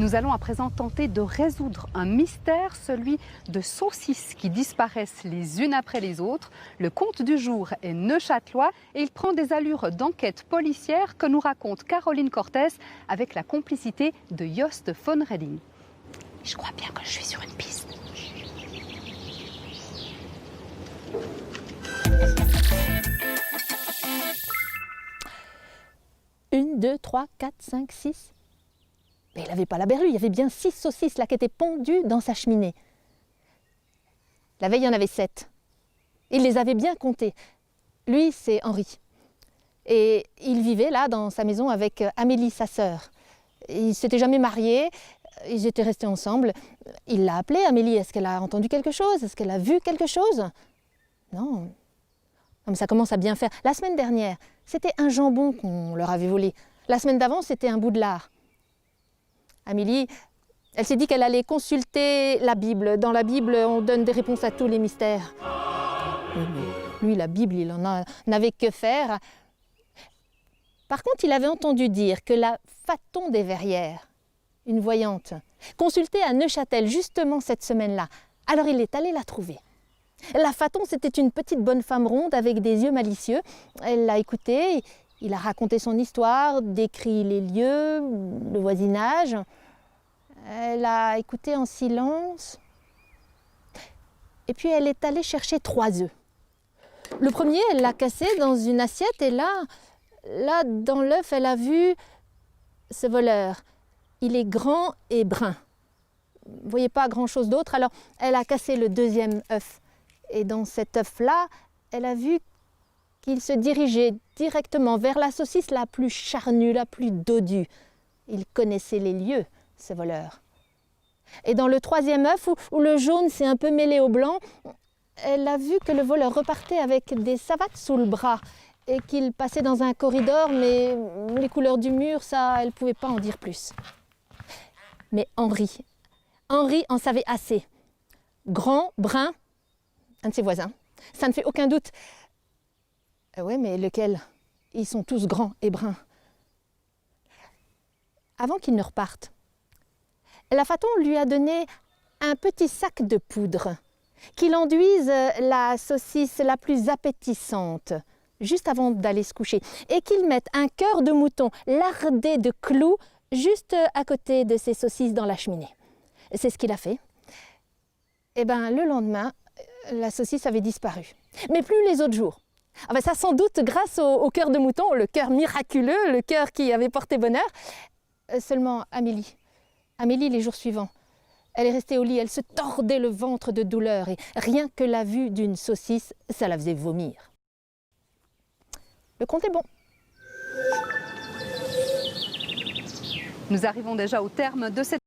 Nous allons à présent tenter de résoudre un mystère, celui de saucisses qui disparaissent les unes après les autres. Le conte du jour est neuchâtelois et il prend des allures d'enquête policière que nous raconte Caroline Cortés avec la complicité de Jost von Reding. Je crois bien que je suis sur une piste. 1, 2, 3, 4, 5, 6. Mais il n'avait pas la berlue, il y avait bien 6 saucisses là qui étaient pondues dans sa cheminée. La veille, il y en avait 7. Il les avait bien comptées. Lui, c'est Henri. Et il vivait là dans sa maison avec Amélie, sa sœur. Ils ne s'étaient jamais mariés, ils étaient restés ensemble. Il l'a appelée, Amélie. Est-ce qu'elle a entendu quelque chose? Est-ce qu'elle a vu quelque chose? Non. Comme ça commence à bien faire. La semaine dernière, c'était un jambon qu'on leur avait volé. La semaine d'avant, c'était un bout de lard. Amélie, elle s'est dit qu'elle allait consulter la Bible. Dans la Bible, on donne des réponses à tous les mystères. Mais lui, la Bible, il en n'avait que faire. Par contre, il avait entendu dire que la Faton des Verrières, une voyante, consultait à Neuchâtel justement cette semaine-là. Alors il est allé la trouver. La Faton, c'était une petite bonne femme ronde avec des yeux malicieux. Elle l'a écouté, il a raconté son histoire, décrit les lieux, le voisinage. Elle a écouté en silence. Et puis elle est allée chercher 3 œufs. Le premier, elle l'a cassé dans une assiette et là, dans l'œuf, elle a vu ce voleur. Il est grand et brun. Vous ne voyez pas grand-chose d'autre, alors elle a cassé le deuxième œuf. Et dans cet œuf-là, elle a vu qu'il se dirigeait directement vers la saucisse la plus charnue, la plus dodue. Il connaissait les lieux, ce voleur. Et dans le troisième œuf, où le jaune s'est un peu mêlé au blanc, elle a vu que le voleur repartait avec des savates sous le bras et qu'il passait dans un corridor, mais les couleurs du mur, ça, elle ne pouvait pas en dire plus. Mais Henri en savait assez. Grand, brun, un de ses voisins. Ça ne fait aucun doute. Oui, mais lequel? Ils sont tous grands et bruns. Avant qu'il ne reparte, la Faton lui a donné un petit sac de poudre qu'il enduise la saucisse la plus appétissante juste avant d'aller se coucher et qu'il mette un cœur de mouton lardé de clous juste à côté de ses saucisses dans la cheminée. C'est ce qu'il a fait. Et bien, le lendemain, la saucisse avait disparu. Mais plus les autres jours. Ah ben ça, sans doute, grâce au cœur de mouton, le cœur miraculeux, le cœur qui avait porté bonheur. Seulement Amélie, les jours suivants, elle est restée au lit, elle se tordait le ventre de douleur et rien que la vue d'une saucisse, ça la faisait vomir. Le conte est bon. Nous arrivons déjà au terme de cette